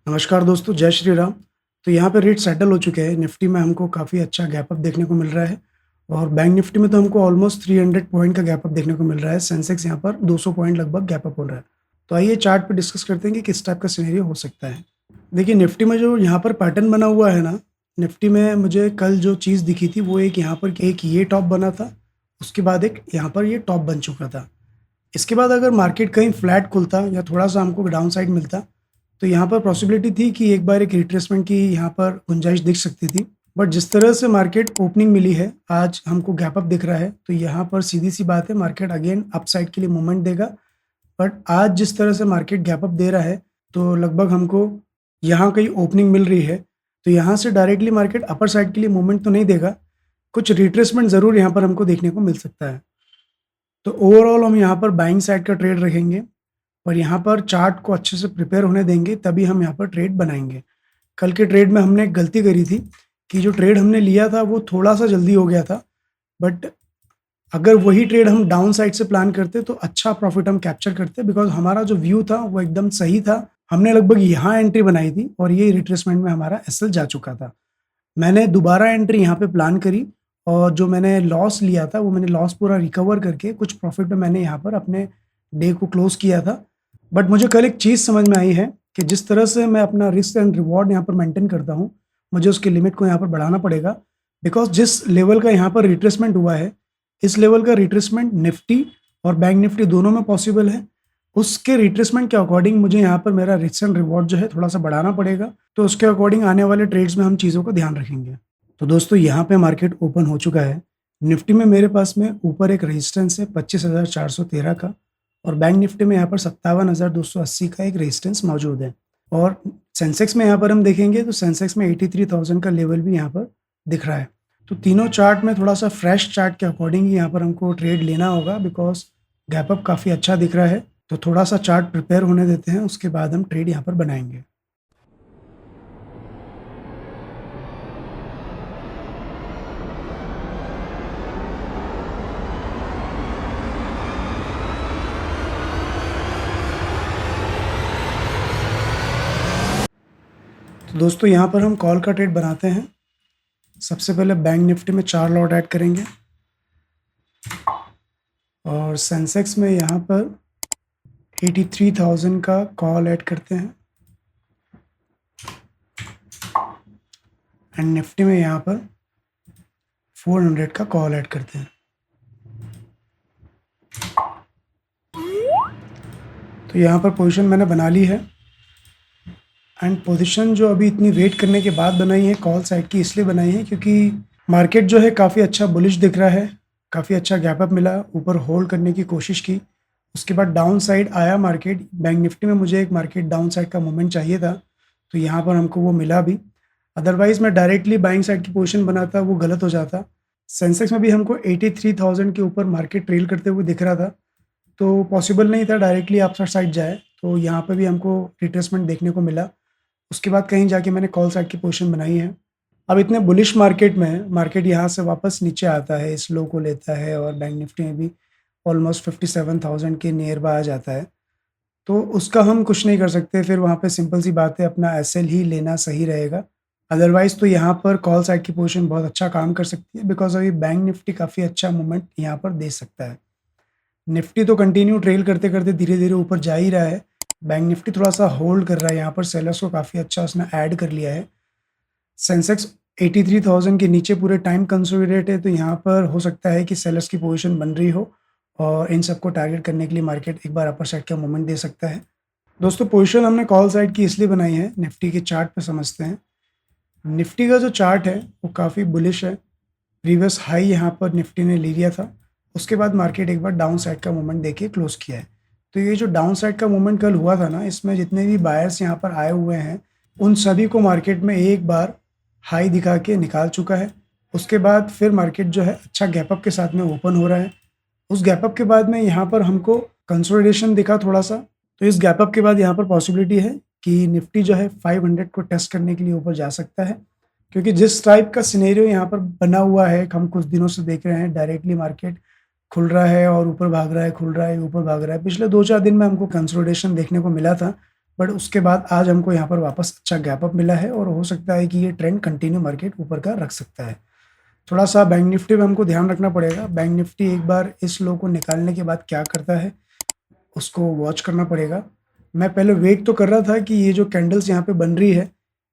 नमस्कार दोस्तों, जय श्री राम। तो यहाँ पे रेट सेटल हो चुके हैं। निफ्टी में हमको काफ़ी अच्छा गैप अप देखने को मिल रहा है और बैंक निफ्टी में तो हमको ऑलमोस्ट 300 पॉइंट का गैप अप देखने को मिल रहा है। सेंसेक्स यहाँ पर 200 पॉइंट लगभग गैप अप हो रहा है। तो आइए चार्ट पे डिस्कस करते हैं कि किस टाइप का सिनेरियो हो सकता है। देखिए निफ्टी में जो यहाँ पर पैटर्न बना हुआ है ना, निफ्टी में मुझे कल जो चीज़ दिखी थी वो एक यहाँ पर एक ये टॉप बना था, उसके बाद एक यहाँ पर ये टॉप बन चुका था। इसके बाद अगर मार्केट कहीं फ्लैट खुलता या थोड़ा-सा हमको डाउन साइड मिलता, तो यहाँ पर पॉसिबिलिटी थी कि एक बार एक रिट्रेसमेंट की यहाँ पर गुंजाइश दिख सकती थी। बट जिस तरह से मार्केट ओपनिंग मिली है, आज हमको गैप अप दिख रहा है, तो यहाँ पर सीधी-सी बात है मार्केट अगेन अपसाइड के लिए मूवमेंट देगा। बट आज जिस तरह से मार्केट गैप अप दे रहा है, तो लगभग हमको यहाँ कहीं ओपनिंग मिल रही है, तो यहाँ से डायरेक्टली मार्केट अपर साइड के लिए मूवमेंट तो नहीं देगा। कुछ रिट्रेसमेंट ज़रूर यहाँ पर हमको देखने को मिल सकता है। तो ओवरऑल हम यहाँ पर बाइंग साइड का ट्रेड रखेंगे और यहाँ पर चार्ट को अच्छे से प्रिपेयर होने देंगे, तभी हम यहाँ पर ट्रेड बनाएंगे। कल के ट्रेड में हमने एक गलती करी थी कि जो ट्रेड हमने लिया था वो थोड़ा-सा जल्दी हो गया था। बट अगर वही ट्रेड हम डाउन साइड से प्लान करते तो अच्छा प्रॉफिट हम कैप्चर करते, बिकॉज़ हमारा जो व्यू था वो एकदम सही था। हमने लगभग यहाँ एंट्री बनाई थी और ये रिट्रेसमेंट में हमारा एसएल जा चुका था। मैंने दोबारा एंट्री यहाँ पे प्लान करी और जो मैंने लॉस लिया था वो मैंने लॉस पूरा रिकवर करके कुछ प्रॉफिट में मैंने यहाँ पर अपने डे को क्लोज किया था। बट मुझे कल एक चीज़ समझ में आई है कि जिस तरह से मैं अपना रिस्क एंड रिवॉर्ड यहाँ पर मेंटेन करता हूँ, मुझे उसकी लिमिट को यहाँ पर बढ़ाना पड़ेगा। बिकॉज़ जिस लेवल का यहाँ पर रिट्रेसमेंट हुआ है, इस लेवल का रिट्रेसमेंट निफ्टी और बैंक निफ्टी दोनों में पॉसिबल है। उसके रिट्रेसमेंट के अकॉर्डिंग मुझे यहाँ पर मेरा रिस्क एंड रिवॉर्ड जो है थोड़ा-सा बढ़ाना पड़ेगा। तो उसके अकॉर्डिंग आने वाले ट्रेड्स में हम चीज़ों का ध्यान रखेंगे। तो दोस्तों यहाँ पे मार्केट ओपन हो चुका है। निफ्टी में मेरे पास में ऊपर एक रेजिस्टेंस है 25,413 का और बैंक निफ्टी में यहाँ पर 57,280 का एक रेजिस्टेंस मौजूद है। और सेंसेक्स में यहाँ पर हम देखेंगे तो सेंसेक्स में 83,000 का लेवल भी यहाँ पर दिख रहा है। तो तीनों चार्ट में थोड़ा-सा फ्रेश चार्ट के अकॉर्डिंग ही यहाँ पर हमको ट्रेड लेना होगा, बिकॉज़ गैप अप काफ़ी अच्छा दिख रहा है। तो थोड़ा-सा चार्ट प्रिपेयर होने देते हैं, उसके बाद हम ट्रेड यहाँ पर बनाएँगे। तो दोस्तों यहाँ पर हम कॉल का ट्रेड बनाते हैं। सबसे पहले बैंक निफ्टी में 4 लॉट ऐड करेंगे और सेंसेक्स में यहाँ पर 83,000 का कॉल ऐड करते हैं एंड निफ्टी में यहाँ पर 400 का कॉल ऐड करते हैं। तो यहाँ पर पोजीशन मैंने बना ली है एंड पोजीशन जो अभी इतनी वेट करने के बाद बनाई है कॉल साइड की, इसलिए बनाई है क्योंकि मार्केट जो है काफ़ी अच्छा बुलिश दिख रहा है। काफ़ी अच्छा गैप अप मिला, ऊपर होल्ड करने की कोशिश की, उसके बाद डाउन साइड आया मार्केट। बैंक निफ्टी में मुझे एक मार्केट डाउन साइड का मूवमेंट चाहिए था, तो यहाँ पर हमको वो मिला भी। अदरवाइज़ मैं डायरेक्टली बाइंग साइड की पोजीशन बनाता, वो गलत हो जाता। सेंसेक्स में भी हमको 83,000 के ऊपर मार्केट ट्रेल करते हुए दिख रहा था, तो पॉसिबल नहीं था डायरेक्टली अपर साइड जाए। तो यहाँ पे भी हमको रिट्रेसमेंट देखने को मिला। उसके बाद कहीं जाके मैंने कॉल साइड की पोजीशन बनाई है। अब इतने बुलिश मार्केट में मार्केट यहाँ से वापस नीचे आता है, इस लो को लेता है और बैंक निफ्टी में भी ऑलमोस्ट 57,000 के नियर बाय आ जाता है। तो उसका हम कुछ नहीं कर सकते, फिर वहाँ पे सिंपल सी बात है अपना एसएल ही लेना सही रहेगा। अदरवाइज़ तो यहाँ पर कॉल साइड की पोजीशन बहुत अच्छा काम कर सकती है, बिकॉज़ अभी बैंक निफ्टी काफ़ी अच्छा मूवमेंट यहाँ पर दे सकता है। निफ्टी तो कंटिन्यू ट्रेल करते-करते धीरे-धीरे ऊपर जा ही रहा है। बैंक निफ्टी थोड़ा-सा होल्ड कर रहा है, यहाँ पर सेलर्स को काफ़ी अच्छा उसने ऐड कर लिया है। सेंसेक्स 83,000 के नीचे पूरे टाइम कंसोलिडेट है, तो यहाँ पर हो सकता है कि सेलर्स की पोजीशन बन रही हो और इन सबको टारगेट करने के लिए मार्केट एक बार अपर साइड का मूवमेंट दे सकता है। दोस्तों पोजीशन हमने कॉल साइड की इसलिए बनाई है, निफ्टी के चार्ट पे समझते हैं। निफ्टी का जो चार्ट है वो काफ़ी बुलिश है। प्रीवियस हाई यहाँ पर निफ्टी ने ले लिया था, उसके बाद मार्केट एक बार डाउन साइड का मूवमेंट देके क्लोज किया है। तो ये जो डाउन साइड का मूवमेंट कल हुआ था ना, इसमें जितने भी बायर्स यहाँ पर आए हुए हैं, उन सभी को मार्केट में एक बार हाई दिखा के निकाल चुका है। उसके बाद फिर मार्केट जो है अच्छा गैप अप के साथ में ओपन हो रहा है। उस गैप अप के बाद में यहाँ पर हमको कंसोलिडेशन दिखा थोड़ा-सा, तो इस गैप अप के बाद यहाँ पर पॉसिबिलिटी है कि निफ्टी जो है 500 को टेस्ट करने के लिए ऊपर जा सकता है। क्योंकि जिस टाइप का सिनेरियो यहाँ पर बना हुआ है, हम कुछ दिनों से देख रहे हैं, डायरेक्टली मार्केट खुल रहा है और ऊपर भाग रहा है, खुल रहा है, ऊपर भाग रहा है। पिछले 2-4 दिन में हमको कंसोलिडेशन देखने को मिला था, बट उसके बाद आज हमको यहाँ पर वापस अच्छा गैप अप मिला है और हो सकता है कि ये ट्रेंड कंटिन्यू मार्केट ऊपर का रख सकता है। थोड़ा सा बैंक निफ्टी में हमको ध्यान रखना पड़ेगा। बैंक निफ्टी एक बार इस लो को निकालने के बाद क्या करता है, उसको वॉच करना पड़ेगा। मैं पहले वेट तो कर रहा था कि ये जो कैंडल्स यहाँ पे बन रही है,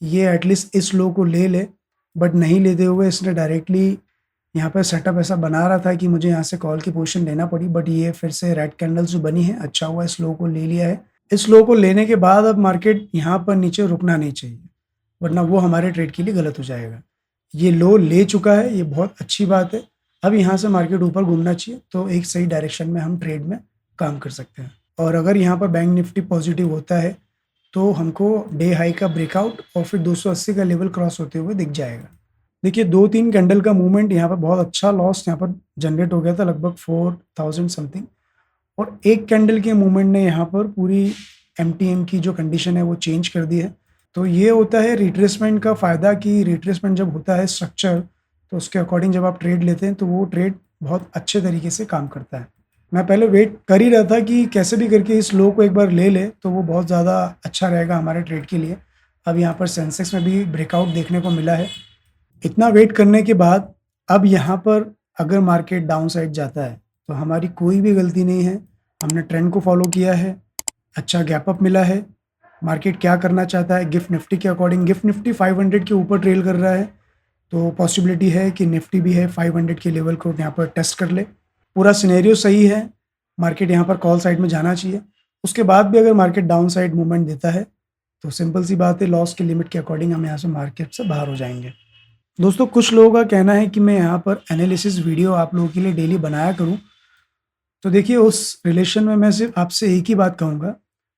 ये एटलीस्ट इस लो को ले ले, बट नहीं लेते हुए इसने डायरेक्टली यहाँ पर सेटअप ऐसा बना रहा था कि मुझे यहाँ से कॉल की पोजीशन लेना पड़ी। बट ये फिर से रेड कैंडल्स जो बनी है, अच्छा हुआ इस लो को ले लिया है। इस लो को लेने के बाद अब मार्केट यहाँ पर नीचे रुकना नहीं चाहिए, वरना वो हमारे ट्रेड के लिए गलत हो जाएगा। ये लो ले चुका है, ये बहुत अच्छी बात है। अब यहाँ से मार्केट ऊपर घूमना चाहिए, तो एक सही डायरेक्शन में हम ट्रेड में काम कर सकते हैं। और अगर यहाँ पर बैंक निफ्टी पॉजिटिव होता है तो हमको डे हाई का ब्रेकआउट और फिर 280 का लेवल क्रॉस होते हुए दिख जाएगा। देखिए 2-3 कैंडल का मूवमेंट यहाँ पर बहुत अच्छा लॉस यहाँ पर जनरेट हो गया था, लगभग 4000 समथिंग। और एक कैंडल के मूवमेंट ने यहाँ पर पूरी एमटीएम की जो कंडीशन है वो चेंज कर दी है। तो ये होता है रिट्रेसमेंट का फ़ायदा, कि रिट्रेसमेंट जब होता है स्ट्रक्चर, तो उसके अकॉर्डिंग जब आप ट्रेड लेते हैं तो वो ट्रेड बहुत अच्छे तरीके से काम करता है। मैं पहले वेट कर ही रहा था कि कैसे भी करके इस लो को एक बार ले ले तो वो बहुत ज़्यादा अच्छा रहेगा हमारे ट्रेड के लिए। अब यहाँ पर सेंसेक्स में भी ब्रेकआउट देखने को मिला है। इतना वेट करने के बाद अब यहाँ पर अगर मार्केट डाउन साइड जाता है तो हमारी कोई भी गलती नहीं है, हमने ट्रेंड को फॉलो किया है, अच्छा गैप अप मिला है। मार्केट क्या करना चाहता है, गिफ्ट निफ्टी के अकॉर्डिंग, गिफ्ट निफ्टी 500 के ऊपर ट्रेल कर रहा है, तो पॉसिबिलिटी है कि निफ्टी भी है 500 के लेवल को यहाँ पर टेस्ट कर ले। पूरा सिनेरियो सही है, मार्केट यहाँ पर कॉल साइड में जाना चाहिए। उसके बाद भी अगर मार्केट डाउन साइड मूवमेंट देता है तो सिंपल सी बात है, लॉस के लिमिट के अकॉर्डिंग हम यहाँ से मार्केट से बाहर हो जाएंगे। दोस्तों कुछ लोगों का कहना है कि मैं यहाँ पर एनालिसिस वीडियो आप लोगों के लिए डेली बनाया करूँ, तो देखिए उस रिलेशन में मैं सिर्फ आपसे एक ही बात कहूँगा।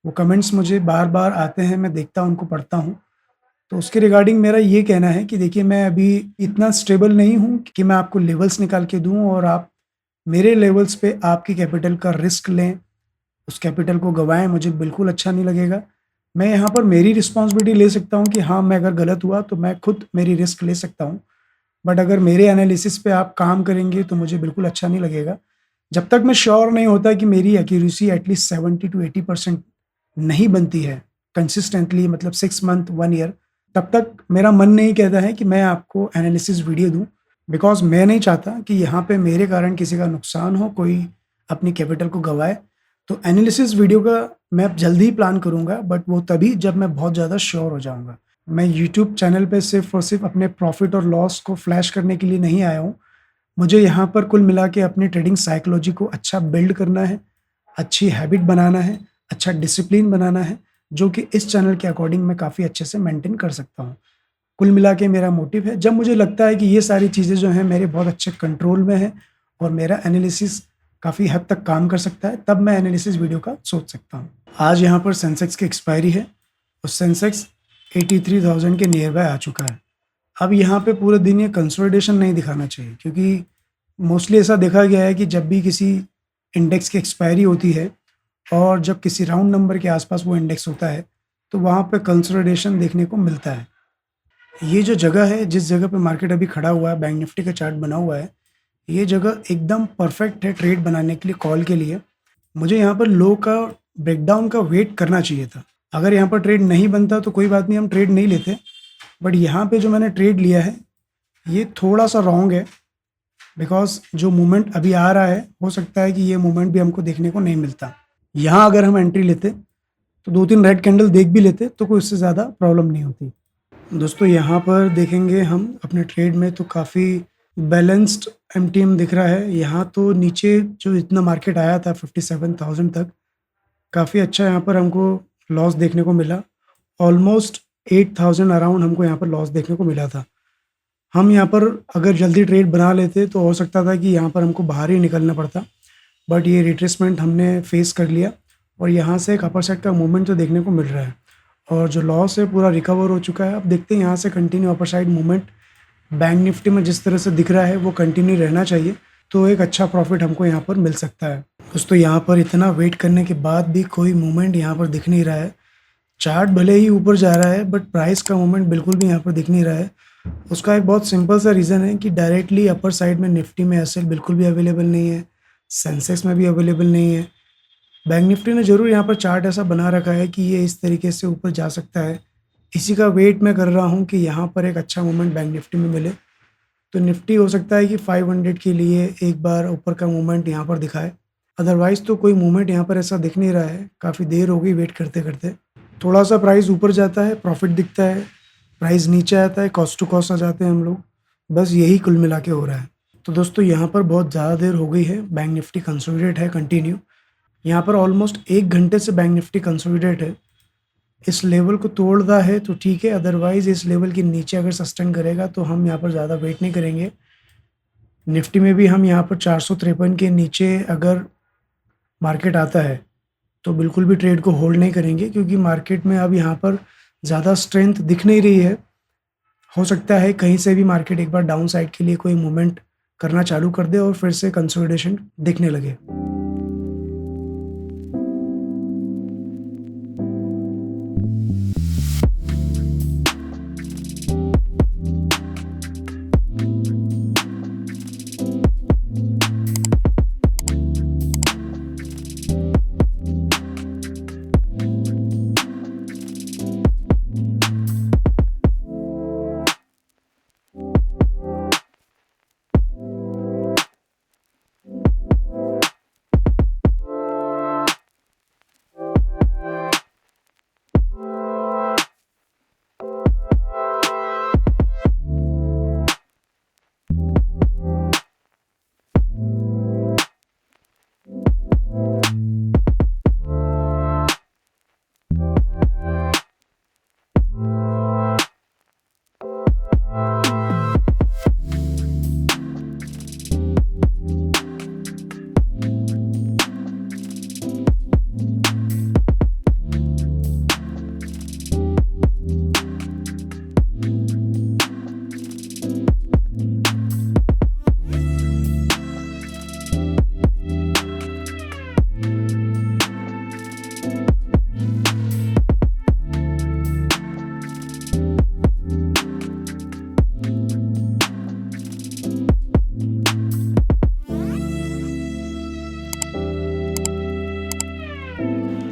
वो कमेंट्स मुझे बार बार आते हैं, मैं देखता हूँ, उनको पढ़ता हूँ, तो उसके रिगार्डिंग मेरा ये कहना है कि देखिए मैं अभी इतना स्टेबल नहीं हूँ कि मैं आपको लेवल्स निकाल के दूँ और आप मेरे लेवल्स पे आपकी कैपिटल का रिस्क लें, उस कैपिटल को गंवाएं, मुझे बिल्कुल अच्छा नहीं लगेगा। मैं यहाँ पर मेरी रिस्पॉन्सिबिलिटी ले सकता हूँ कि हाँ, मैं अगर गलत हुआ तो मैं खुद मेरी रिस्क ले सकता हूँ, बट अगर मेरे एनालिसिस पे आप काम करेंगे तो मुझे बिल्कुल अच्छा नहीं लगेगा। जब तक मैं श्योर नहीं होता कि मेरी एक्यूरेसी एटलीस्ट 70 to 80% नहीं बनती है कंसिस्टेंटली, मतलब 6 मंथ 1 ईयर, तब तक मेरा मन नहीं कहता है कि मैं आपको एनालिसिस वीडियो दूं, बिकॉज मैं नहीं चाहता कि यहाँ पे मेरे कारण किसी का नुकसान हो, कोई अपनी कैपिटल को गंवाए। तो एनालिसिस वीडियो का मैं जल्दी ही प्लान करूँगा, बट वो तभी जब मैं बहुत ज़्यादा श्योर हो जाऊँगा। मैं यूट्यूब चैनल पे सिर्फ और सिर्फ अपने प्रॉफिट और लॉस को फ्लैश करने के लिए नहीं आया हूँ। मुझे यहाँ पर कुल मिला के अपनी ट्रेडिंग साइकोलॉजी को अच्छा बिल्ड करना है, अच्छी हैबिट बनाना है, अच्छा डिसिप्लिन बनाना है, जो कि इस चैनल के अकॉर्डिंग मैं काफ़ी अच्छे से मेंटेन कर सकता हूँ। कुल मिला के मेरा मोटिव है, जब मुझे लगता है कि ये सारी चीज़ें जो हैं मेरे बहुत अच्छे कंट्रोल में हैं और मेरा एनालिसिस काफ़ी हद तक काम कर सकता है, तब मैं एनालिसिस वीडियो का सोच सकता हूँ। आज यहाँ पर सेंसेक्स की एक्सपायरी है और सेंसेक्स 83,000 के नियर बाय आ चुका है। अब यहाँ पे पूरे दिन ये कंसोलिडेशन नहीं दिखाना चाहिए, क्योंकि मोस्टली ऐसा देखा गया है कि जब भी किसी इंडेक्स की एक्सपायरी होती है और जब किसी राउंड नंबर के आसपास वो इंडेक्स होता है, तो वहाँ पे कंसोलिडेशन देखने को मिलता है। ये जो जगह है, जिस जगह पे मार्केट अभी खड़ा हुआ है, बैंक निफ्टी का चार्ट बना हुआ है, ये जगह एकदम परफेक्ट है ट्रेड बनाने के लिए, कॉल के लिए। मुझे यहाँ पर लो का ब्रेकडाउन का वेट करना चाहिए था। अगर यहाँ पर ट्रेड नहीं बनता तो कोई बात नहीं, हम ट्रेड नहीं लेते, बट यहाँ पे जो मैंने ट्रेड लिया है ये थोड़ा सा रॉन्ग है, बिकॉज जो मूवमेंट अभी आ रहा है, हो सकता है कि ये मूवमेंट भी हमको देखने को नहीं मिलता। यहाँ अगर हम एंट्री लेते तो 2-3 रेड कैंडल देख भी लेते तो कोई उससे ज़्यादा प्रॉब्लम नहीं होती। दोस्तों यहाँ पर देखेंगे हम अपने ट्रेड में तो काफ़ी बैलेंस्ड एमटीएम दिख रहा है। यहाँ तो नीचे जो इतना मार्केट आया था 57,000 तक, काफ़ी अच्छा यहाँ पर हमको लॉस देखने को मिला। ऑलमोस्ट 8,000 अराउंड हमको यहाँ पर लॉस देखने को मिला था। हम यहाँ पर अगर जल्दी ट्रेड बना लेते तो हो सकता था कि यहाँ पर हमको बाहर ही निकलना पड़ता, बट ये रिट्रेसमेंट हमने फेस कर लिया और यहाँ से एक अपर साइड का मूवमेंट तो देखने को मिल रहा है और जो लॉस है पूरा रिकवर हो चुका है। अब देखते हैं यहाँ से continue upper side movement bank Nifty में जिस तरह से दिख रहा है वो कंटिन्यू रहना चाहिए, तो एक अच्छा प्रॉफिट हमको यहाँ पर मिल सकता है। दोस्तों यहाँ पर इतना वेट करने के बाद भी कोई मूवमेंट यहाँ पर दिख नहीं रहा है। चार्ट भले ही ऊपर जा रहा है बट प्राइस का मूवमेंट बिल्कुल भी यहाँ पर दिख नहीं रहा है। उसका एक बहुत सिंपल सा रीज़न है कि डायरेक्टली अपर साइड में निफ्टी में एसएल बिल्कुल भी अवेलेबल नहीं है, सेंसेक्स में भी अवेलेबल नहीं है। बैंक निफ्टी ने ज़रूर यहाँ पर चार्ट ऐसा बना रखा है कि ये इस तरीके से ऊपर जा सकता है। इसी का वेट मैं कर रहा हूँ कि यहाँ पर एक अच्छा मूवमेंट बैंक निफ्टी में मिले। तो निफ्टी हो सकता है कि 500 के लिए एक बार ऊपर का मूवमेंट यहाँ पर दिखाए। अदरवाइज़ तो कोई मूवमेंट यहाँ पर ऐसा दिख नहीं रहा है, काफ़ी देर हो गई वेट करते-करते। थोड़ा-सा प्राइस ऊपर जाता है, प्रॉफ़िट दिखता है, प्राइस नीचे आता है, कॉस्ट टू कॉस्ट आ जाते हैं हम लोग। बस यही कुल मिला के हो रहा है। तो दोस्तों यहाँ पर बहुत ज़्यादा देर हो गई है, बैंक निफ्टी कंसोलिडेट है कंटिन्यू। यहाँ पर ऑलमोस्ट 1 घंटे से बैंक निफ्टी कंसोलिडेट है। इस लेवल को तोड़ता है तो ठीक है, अदरवाइज़ इस लेवल के नीचे अगर सस्टेन करेगा तो हम यहाँ पर ज़्यादा वेट नहीं करेंगे। निफ्टी में भी हम यहाँ पर 453 के नीचे अगर मार्केट आता है, तो बिल्कुल भी ट्रेड को होल्ड नहीं करेंगे, क्योंकि मार्केट में अब यहाँ पर ज़्यादा स्ट्रेंथ दिख नहीं रही है। हो सकता है कहीं से भी मार्केट एक बार डाउन साइड के लिए कोई मूवमेंट करना चालू कर दे और फिर से कंसोलिडेशन दिखने लगे।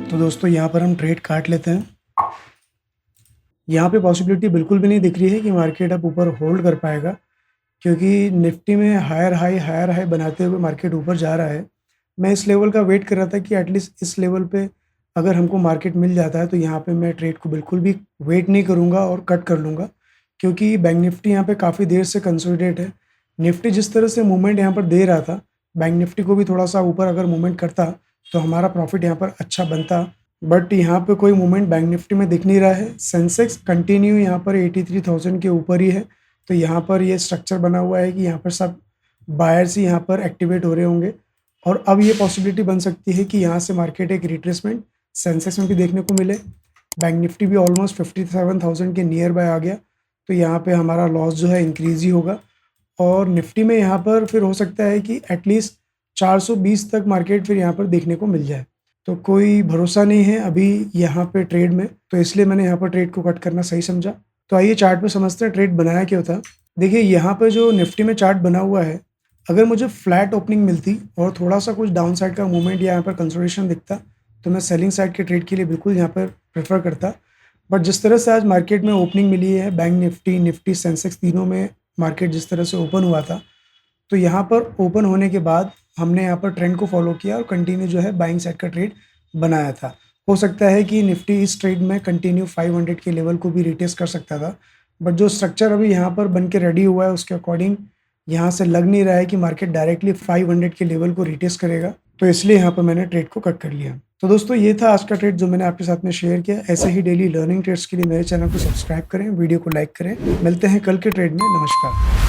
तो दोस्तों यहाँ पर हम ट्रेड काट लेते हैं। यहाँ पे पॉसिबिलिटी बिल्कुल भी नहीं दिख रही है कि मार्केट अब ऊपर होल्ड कर पाएगा, क्योंकि निफ्टी में हायर हाई बनाते हुए मार्केट ऊपर जा रहा है। मैं इस लेवल का वेट कर रहा था कि एटलीस्ट इस लेवल पे अगर हमको मार्केट मिल जाता है तो यहाँ पे मैं ट्रेड को बिल्कुल भी वेट नहीं करूँगा और कट कर लूँगा, क्योंकि बैंक निफ्टी यहाँ पे काफ़ी देर से कंसोलिडेट है। निफ्टी जिस तरह से मूवमेंट यहाँ पर दे रहा था, बैंक निफ्टी को भी थोड़ा सा ऊपर अगर मूवमेंट करता तो हमारा प्रॉफिट यहाँ पर अच्छा बनता, बट यहाँ पे कोई मूवमेंट बैंक निफ्टी में दिख नहीं रहा है। सेंसेक्स कंटिन्यू यहाँ पर 83,000 के ऊपर ही है। तो यहाँ पर ये स्ट्रक्चर बना हुआ है कि यहाँ पर सब बायर्स ही यहाँ पर एक्टिवेट हो रहे होंगे, और अब ये पॉसिबिलिटी बन सकती है कि यहाँ से मार्केट एक रिट्रेसमेंट सेंसेक्स में भी देखने को मिले। बैंक निफ्टी भी ऑलमोस्ट 57,000 के नियर बाय आ गया, तो यहाँ पे हमारा लॉस जो है इंक्रीज ही होगा। और निफ्टी में यहाँ पर फिर हो सकता है कि एटलीस्ट 420 तक मार्केट फिर यहाँ पर देखने को मिल जाए। तो कोई भरोसा नहीं है अभी यहाँ पे ट्रेड में, तो इसलिए मैंने यहाँ पर ट्रेड को कट करना सही समझा। तो आइए चार्ट पे समझते हैं ट्रेड बनाया क्या था। देखिए यहाँ पे जो निफ्टी में चार्ट बना हुआ है, अगर मुझे फ्लैट ओपनिंग मिलती और थोड़ा सा कुछ डाउन साइड का मूवमेंट या यहाँ पर कंसोलिडेशन दिखता, तो मैं सेलिंग साइड के ट्रेड के लिए बिल्कुल यहाँ पर प्रेफर करता। बट जिस तरह से आज मार्केट में ओपनिंग मिली है, बैंक निफ्टी सेंसेक्स तीनों में मार्केट जिस तरह से ओपन हुआ था, तो यहाँ पर ओपन होने के बाद हमने यहाँ पर ट्रेंड को फॉलो किया और कंटिन्यू जो है बाइंग साइड का ट्रेड बनाया था। हो सकता है कि निफ्टी इस ट्रेड में कंटिन्यू 500 के लेवल को भी रिटेस्ट कर सकता था, बट जो स्ट्रक्चर अभी यहाँ पर बन के रेडी हुआ है उसके अकॉर्डिंग यहाँ से लग नहीं रहा है कि मार्केट डायरेक्टली 500 के लेवल को रिटेस्ट करेगा, तो इसलिए यहाँ पर मैंने ट्रेड को कट कर लिया। तो दोस्तों ये था आज का ट्रेड जो मैंने आपके साथ में शेयर किया। ऐसे ही डेली लर्निंग ट्रेड्स के लिए मेरे चैनल को सब्सक्राइब करें, वीडियो को लाइक करें। मिलते हैं कल के ट्रेड में। नमस्कार।